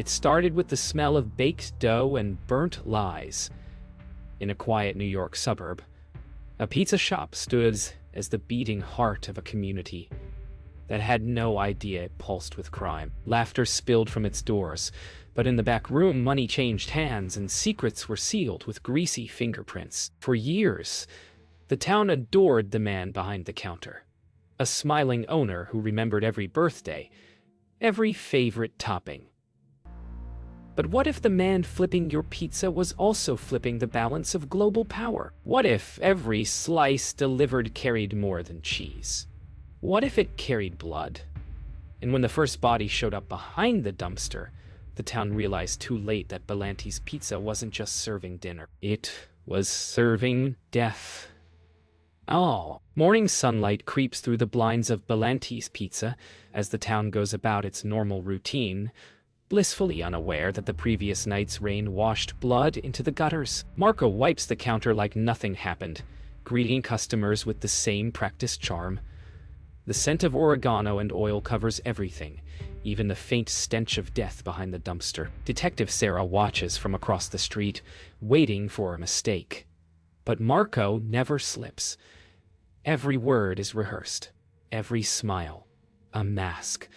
It started with the smell of baked dough and burnt lies. In a quiet New York suburb, a pizza shop stood as the beating heart of a community that had no idea it pulsed with crime. Laughter spilled from its doors, but in the back room, money changed hands and secrets were sealed with greasy fingerprints. For years, the town adored the man behind the counter, a smiling owner who remembered every birthday, every favorite topping. But what if the man flipping your pizza was also flipping the balance of global power? What if every slice delivered carried more than cheese? What if it carried blood? And when the first body showed up behind the dumpster, the town realized too late that Belanti's Pizza wasn't just serving dinner. It was serving death. Oh. Morning sunlight creeps through the blinds of Belanti's Pizza as the town goes about its normal routine, blissfully unaware that the previous night's rain washed blood into the gutters. Marco wipes the counter like nothing happened, greeting customers with the same practiced charm. The scent of oregano and oil covers everything, even the faint stench of death behind the dumpster. Detective Sarah watches from across the street, waiting for a mistake. But Marco never slips. Every word is rehearsed, every smile, a mask.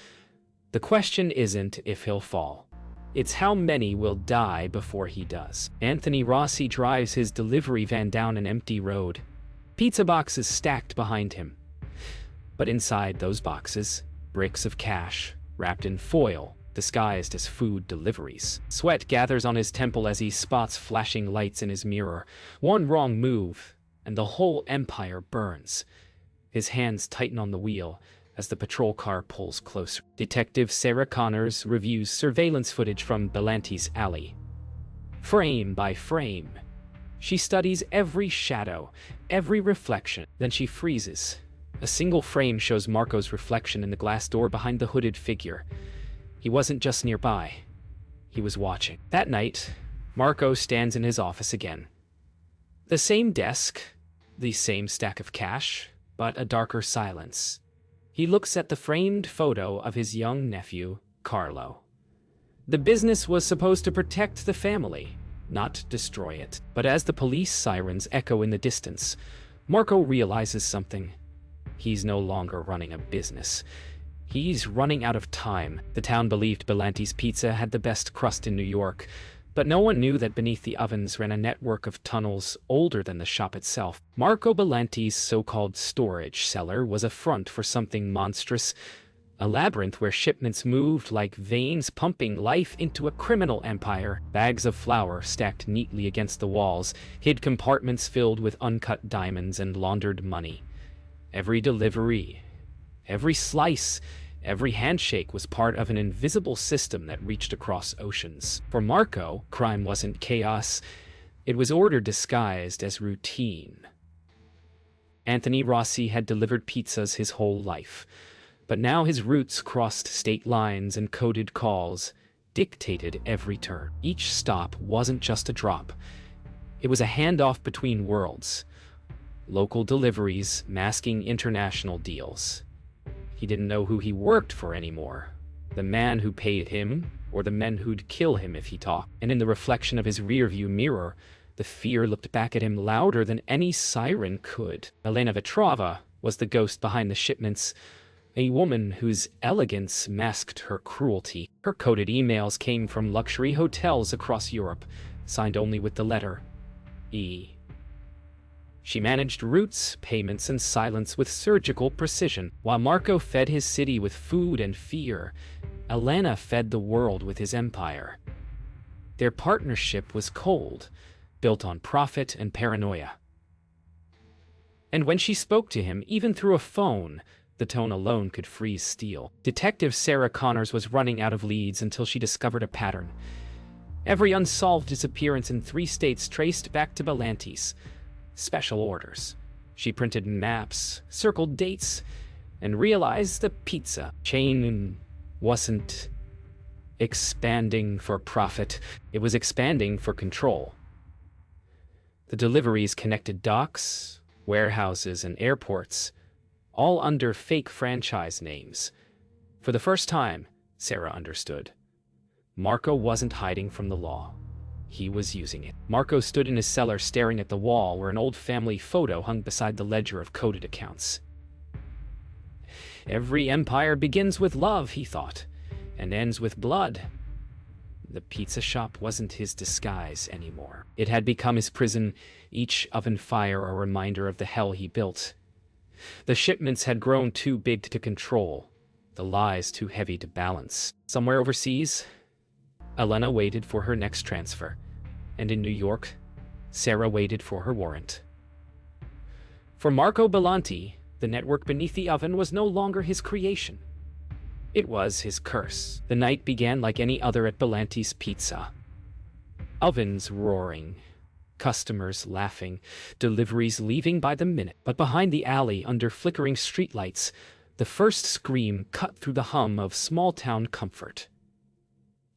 The question isn't if he'll fall. It's how many will die before he does. Anthony Rossi drives his delivery van down an empty road. Pizza boxes stacked behind him. But inside those boxes, bricks of cash, wrapped in foil, disguised as food deliveries. Sweat gathers on his temple as he spots flashing lights in his mirror. One wrong move, and the whole empire burns. His hands tighten on the wheel as the patrol car pulls closer. Detective Sarah Connors reviews surveillance footage from Belanti's alley. Frame by frame, she studies every shadow, every reflection. Then she freezes. A single frame shows Marco's reflection in the glass door behind the hooded figure. He wasn't just nearby. He was watching. That night, Marco stands in his office again. The same desk, the same stack of cash, but a darker silence. He looks at the framed photo of his young nephew, Carlo. The business was supposed to protect the family, not destroy it. But as the police sirens echo in the distance, Marco realizes something. He's no longer running a business. He's running out of time. The town believed Belanti's Pizza had the best crust in New York, but no one knew that beneath the ovens ran a network of tunnels older than the shop itself. Marco Belanti's so-called storage cellar was a front for something monstrous, a labyrinth where shipments moved like veins pumping life into a criminal empire. Bags of flour stacked neatly against the walls hid compartments filled with uncut diamonds and laundered money. Every delivery, every slice, every handshake was part of an invisible system that reached across oceans. For Marco, crime wasn't chaos. It was order disguised as routine. Anthony Rossi had delivered pizzas his whole life, but now his routes crossed state lines and coded calls dictated every turn. Each stop wasn't just a drop. It was a handoff between worlds. Local deliveries masking international deals. He didn't know who he worked for anymore. The man who paid him, or the men who'd kill him if he talked. And in the reflection of his rearview mirror, the fear looked back at him louder than any siren could. Elena Vetrova was the ghost behind the shipments, a woman whose elegance masked her cruelty. Her coded emails came from luxury hotels across Europe, signed only with the letter E. She managed routes, payments, and silence with surgical precision. While Marco fed his city with food and fear, Elena fed the world with his empire. Their partnership was cold, built on profit and paranoia. And when she spoke to him, even through a phone, the tone alone could freeze steel. Detective Sarah Connors was running out of leads until she discovered a pattern. Every unsolved disappearance in 3 states traced back to Belanti's. Special orders. She printed maps, circled dates, and realized the pizza chain wasn't expanding for profit. It was expanding for control. The deliveries connected docks, warehouses, and airports, all under fake franchise names. For the first time, Sarah understood. Marco wasn't hiding from the law. He was using it. Marco stood in his cellar staring at the wall where an old family photo hung beside the ledger of coded accounts. Every empire begins with love, he thought, and ends with blood. The pizza shop wasn't his disguise anymore. It had become his prison, each oven fire a reminder of the hell he built. The shipments had grown too big to control, the lies too heavy to balance. Somewhere overseas, Elena waited for her next transfer, and in New York, Sarah waited for her warrant. For Marco Belanti, the network beneath the oven was no longer his creation. It was his curse. The night began like any other at Belanti's Pizza. Ovens roaring, customers laughing, deliveries leaving by the minute. But behind the alley, under flickering streetlights, the first scream cut through the hum of small-town comfort.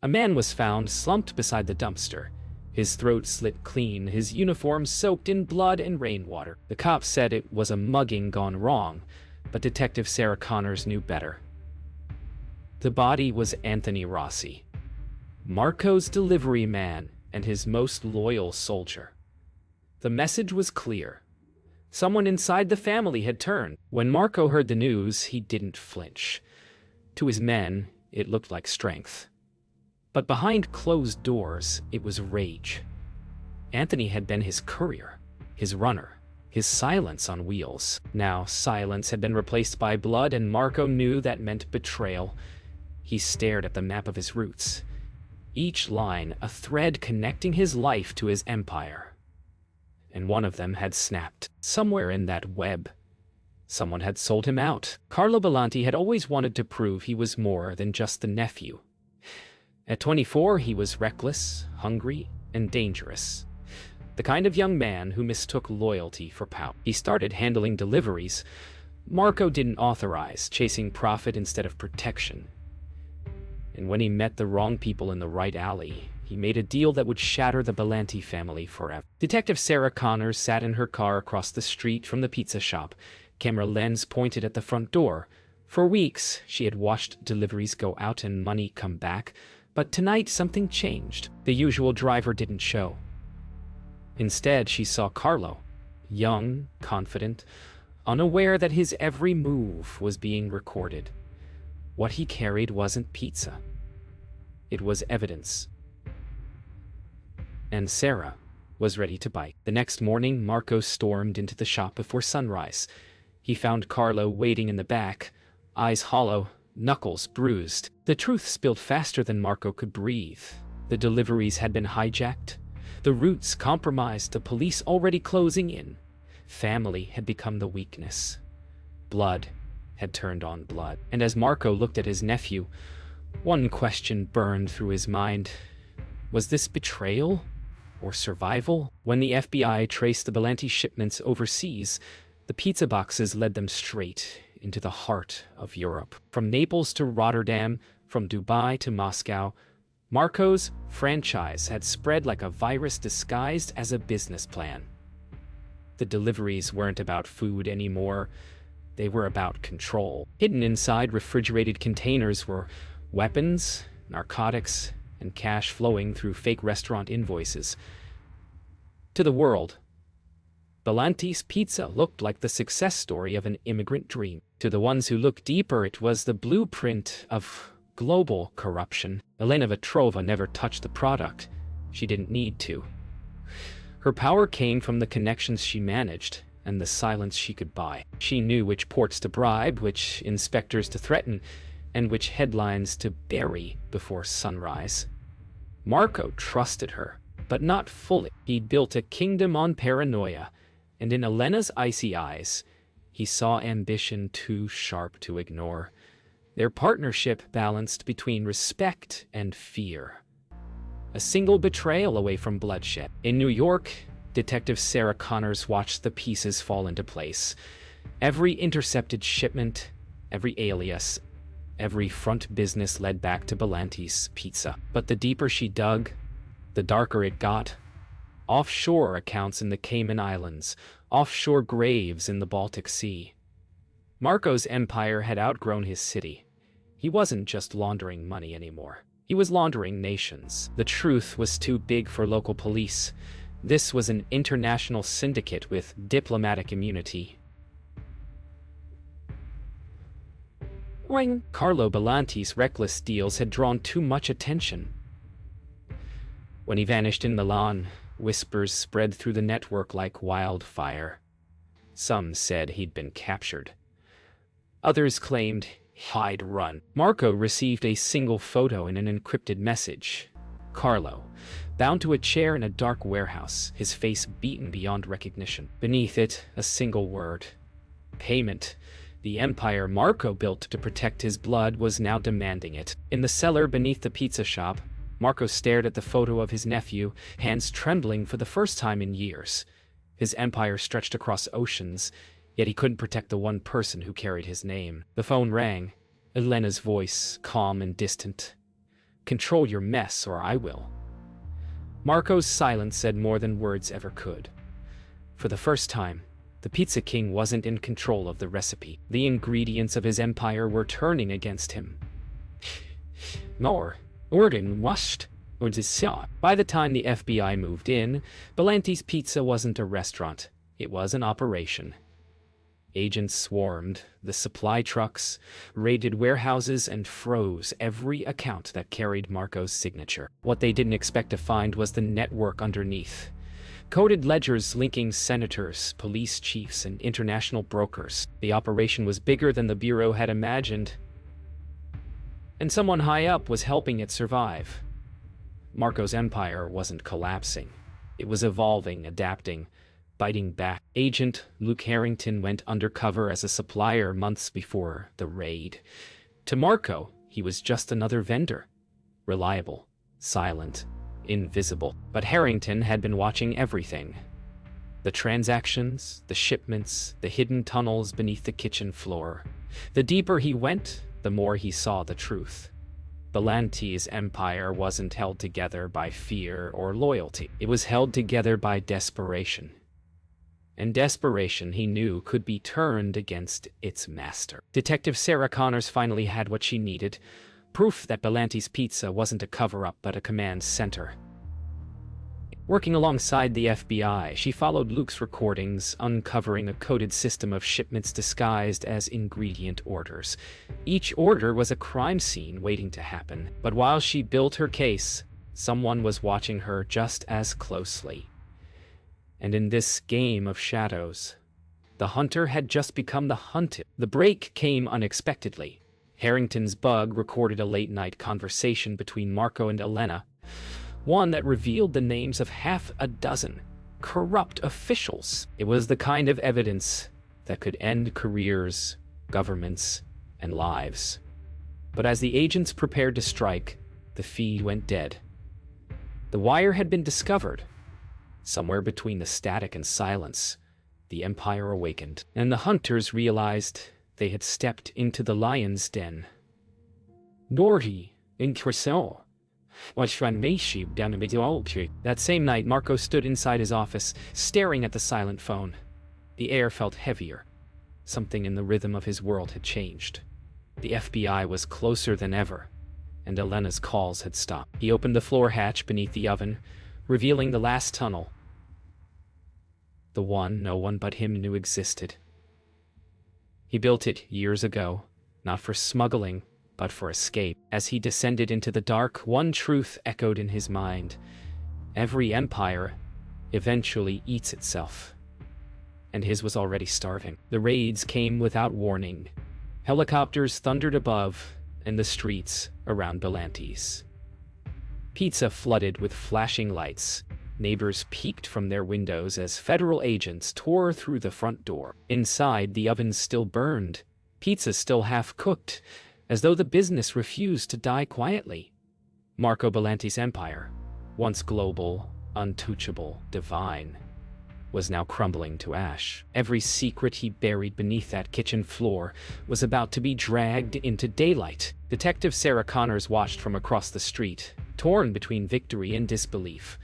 A man was found slumped beside the dumpster, his throat slit clean, his uniform soaked in blood and rainwater. The cops said it was a mugging gone wrong, but Detective Sarah Connors knew better. The body was Anthony Rossi, Marco's delivery man and his most loyal soldier. The message was clear. Someone inside the family had turned. When Marco heard the news, he didn't flinch. To his men, it looked like strength. But behind closed doors, it was rage. Anthony had been his courier, his runner, his silence on wheels. Now silence had been replaced by blood, and Marco knew that meant betrayal. He stared at the map of his roots, each line a thread connecting his life to his empire. And one of them had snapped. Somewhere in that web, someone had sold him out. Carlo Belanti had always wanted to prove he was more than just the nephew. At 24, he was reckless, hungry, and dangerous. The kind of young man who mistook loyalty for power. He started handling deliveries Marco didn't authorize, chasing profit instead of protection. And when he met the wrong people in the right alley, he made a deal that would shatter the Belanti family forever. Detective Sarah Connors sat in her car across the street from the pizza shop, camera lens pointed at the front door. For weeks, she had watched deliveries go out and money come back, but tonight something changed. The usual driver didn't show. Instead, she saw Carlo, young, confident, unaware that his every move was being recorded. What he carried wasn't pizza. It was evidence. And Sarah was ready to bite. The next morning, Marco stormed into the shop before sunrise. He found Carlo waiting in the back, eyes hollow, knuckles bruised. The truth spilled faster than Marco could breathe. The deliveries had been hijacked, the routes compromised, the police already closing in. Family had become the weakness. Blood had turned on blood. And as Marco looked at his nephew, one question burned through his mind. Was this betrayal or survival? When the FBI traced the Belanti shipments overseas, the pizza boxes led them straight into the heart of Europe. From Naples to Rotterdam, from Dubai to Moscow, Marco's franchise had spread like a virus disguised as a business plan. The deliveries weren't about food anymore. They were about control. Hidden inside refrigerated containers were weapons, narcotics, and cash flowing through fake restaurant invoices. To the world, Belanti's Pizza looked like the success story of an immigrant dream. To the ones who looked deeper, it was the blueprint of global corruption. Elena Vetrova never touched the product. She didn't need to. Her power came from the connections she managed and the silence she could buy. She knew which ports to bribe, which inspectors to threaten, and which headlines to bury before sunrise. Marco trusted her, but not fully. He'd built a kingdom on paranoia, and in Elena's icy eyes, he saw ambition too sharp to ignore. Their partnership balanced between respect and fear. A single betrayal away from bloodshed. In New York, Detective Sarah Connors watched the pieces fall into place. Every intercepted shipment, every alias, every front business led back to Belanti's Pizza. But the deeper she dug, the darker it got. Offshore accounts in the Cayman Islands, offshore graves in the Baltic Sea. Marco's empire had outgrown his city. He wasn't just laundering money anymore. He was laundering nations. The truth was too big for local police. This was an international syndicate with diplomatic immunity. Carlo Belanti's reckless deals had drawn too much attention. When he vanished in Milan, whispers spread through the network like wildfire. Some said he'd been captured. Others claimed he'd run. Marco received a single photo in an encrypted message. Carlo, bound to a chair in a dark warehouse, his face beaten beyond recognition. Beneath it, a single word. Payment. The empire Marco built to protect his blood was now demanding it. In the cellar beneath the pizza shop, Marco stared at the photo of his nephew, hands trembling for the first time in years. His empire stretched across oceans, yet he couldn't protect the one person who carried his name. The phone rang, Elena's voice, calm and distant. "Control your mess, or I will." Marco's silence said more than words ever could. For the first time, the Pizza King wasn't in control of the recipe. The ingredients of his empire were turning against him. More. Organ washed. Or saw. By the time the FBI moved in, Belanti's Pizza wasn't a restaurant. It was an operation. Agents swarmed, the supply trucks, raided warehouses, and froze every account that carried Marco's signature. What they didn't expect to find was the network underneath. Coded ledgers linking senators, police chiefs, and international brokers. The operation was bigger than the Bureau had imagined, and someone high up was helping it survive. Marco's empire wasn't collapsing. It was evolving, adapting, biting back. Agent Luke Harrington went undercover as a supplier months before the raid. To Marco, he was just another vendor. Reliable, silent, invisible. But Harrington had been watching everything. The transactions, the shipments, the hidden tunnels beneath the kitchen floor. The deeper he went, the more he saw the truth. Belanti's empire wasn't held together by fear or loyalty. It was held together by desperation. And desperation, he knew, could be turned against its master. Detective Sarah Connors finally had what she needed. Proof that Belanti's Pizza wasn't a cover-up but a command center. Working alongside the FBI, she followed Luke's recordings, uncovering a coded system of shipments disguised as ingredient orders. Each order was a crime scene waiting to happen. But while she built her case, someone was watching her just as closely. And in this game of shadows, the hunter had just become the hunted. The break came unexpectedly. Harrington's bug recorded a late-night conversation between Marco and Elena, one that revealed the names of half a dozen corrupt officials. It was the kind of evidence that could end careers, governments, and lives. But as the agents prepared to strike, the feed went dead. The wire had been discovered. Somewhere between the static and silence, the Empire awakened, and the hunters realized they had stepped into the lion's den. Norty, in Crescent. That same night, Marco stood inside his office, staring at the silent phone. The air felt heavier. Something in the rhythm of his world had changed. The FBI was closer than ever, and Elena's calls had stopped. He opened the floor hatch beneath the oven, revealing the last tunnel. The one no one but him knew existed. He built it years ago, not for smuggling, but for escape. As he descended into the dark, one truth echoed in his mind. Every empire eventually eats itself. And his was already starving. The raids came without warning. Helicopters thundered above, and the streets around Belanti's Pizza flooded with flashing lights. Neighbors peeked from their windows as federal agents tore through the front door. Inside, the ovens still burned, pizza still half-cooked, as though the business refused to die quietly. Marco Belanti's empire, once global, untouchable, divine, was now crumbling to ash. Every secret he buried beneath that kitchen floor was about to be dragged into daylight. Detective Sarah Connors watched from across the street, torn between victory and disbelief.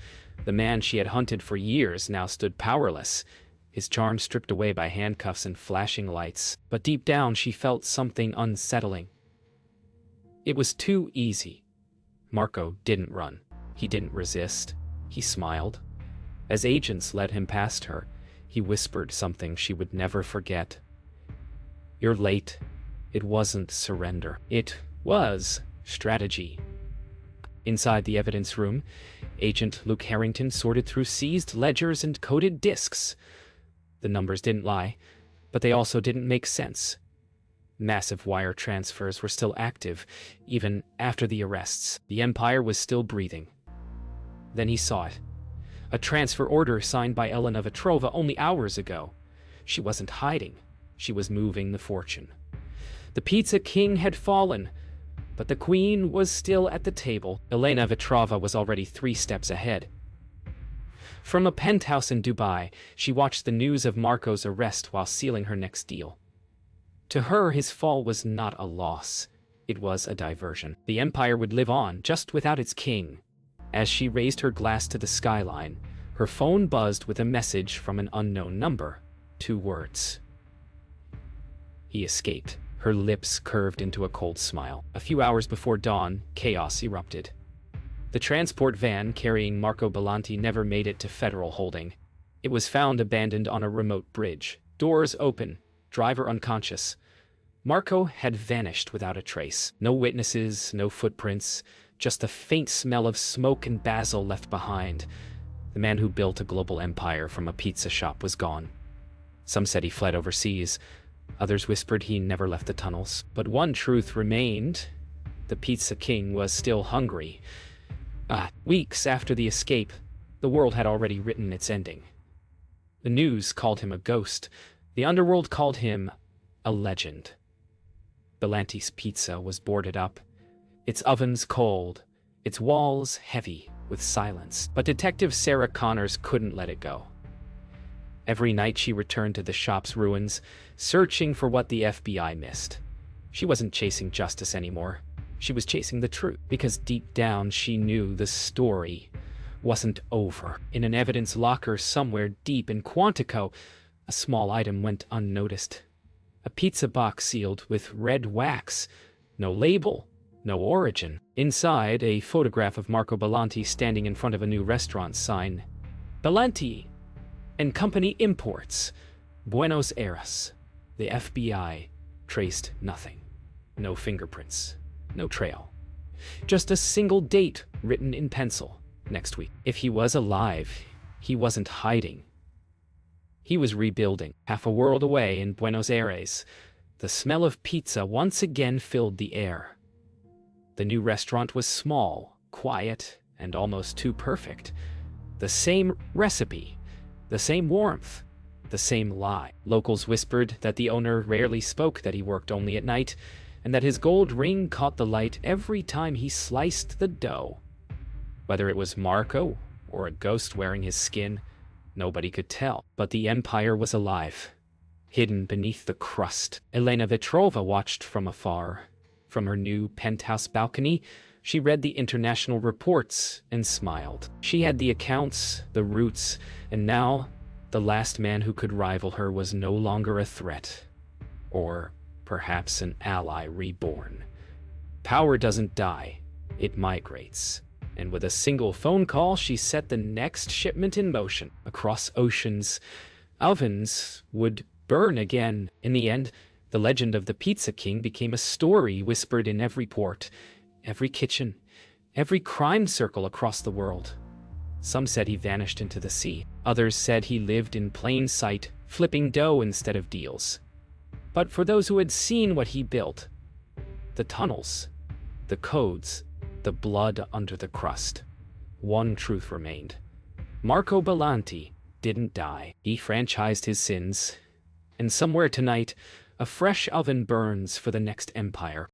The man she had hunted for years now stood powerless, his charm stripped away by handcuffs and flashing lights. But deep down she felt something unsettling. It was too easy. Marco didn't run. He didn't resist. He smiled. As agents led him past her, he whispered something she would never forget. "You're late." It wasn't surrender. It was strategy. Inside the evidence room, Agent Luke Harrington sorted through seized ledgers and coded disks. The numbers didn't lie, but they also didn't make sense. Massive wire transfers were still active, even after the arrests. The Empire was still breathing. Then he saw it. A transfer order signed by Elena Vetrova only hours ago. She wasn't hiding. She was moving the fortune. The Pizza King had fallen, but the Queen was still at the table. Elena Vetrova was already 3 steps ahead. From a penthouse in Dubai, she watched the news of Marco's arrest while sealing her next deal. To her, his fall was not a loss. It was a diversion. The Empire would live on, just without its king. As she raised her glass to the skyline, her phone buzzed with a message from an unknown number. 2 words. He escaped. Her lips curved into a cold smile. A few hours before dawn, chaos erupted. The transport van carrying Marco Belanti never made it to federal holding. It was found abandoned on a remote bridge. Doors open, driver unconscious. Marco had vanished without a trace. No witnesses, no footprints, just a faint smell of smoke and basil left behind. The man who built a global empire from a pizza shop was gone. Some said he fled overseas. Others whispered he never left the tunnels. But one truth remained. The Pizza King was still hungry. Weeks after the escape, the world had already written its ending. The news called him a ghost. The underworld called him a legend. Belanti's pizza was boarded up, its ovens cold, its walls heavy with silence. But Detective Sarah Connors couldn't let it go. Every night she returned to the shop's ruins, searching for what the FBI missed. She wasn't chasing justice anymore. She was chasing the truth, because deep down she knew the story wasn't over. In an evidence locker somewhere deep in Quantico, a small item went unnoticed. A pizza box sealed with red wax. No label, no origin. Inside, a photograph of Marco Belanti standing in front of a new restaurant sign. Belanti and Company Imports, Buenos Aires. The FBI traced nothing. No fingerprints, no trail. Just a single date written in pencil. Next week. If he was alive, he wasn't hiding. He was rebuilding. Half a world away in Buenos Aires, the smell of pizza once again filled the air. The new restaurant was small, quiet, and almost too perfect. The same recipe, the same warmth, the same lie. Locals whispered that the owner rarely spoke, that he worked only at night, and that his gold ring caught the light every time he sliced the dough. Whether it was Marco or a ghost wearing his skin, nobody could tell. But the Empire was alive, hidden beneath the crust. Elena Vetrova watched from afar. From her new penthouse balcony, she read the international reports and smiled. She had the accounts, the roots, and now the last man who could rival her was no longer a threat. Or perhaps an ally reborn. Power doesn't die, it migrates. And with a single phone call, she set the next shipment in motion. Across oceans, ovens would burn again. In the end, the legend of the Pizza King became a story whispered in every port, every kitchen, every crime circle across the world. Some said he vanished into the sea. Others said he lived in plain sight, flipping dough instead of deals. But for those who had seen what he built, the tunnels, the codes, the blood under the crust, one truth remained. Marco Belanti didn't die. He franchised his sins. And somewhere tonight, a fresh oven burns for the next empire.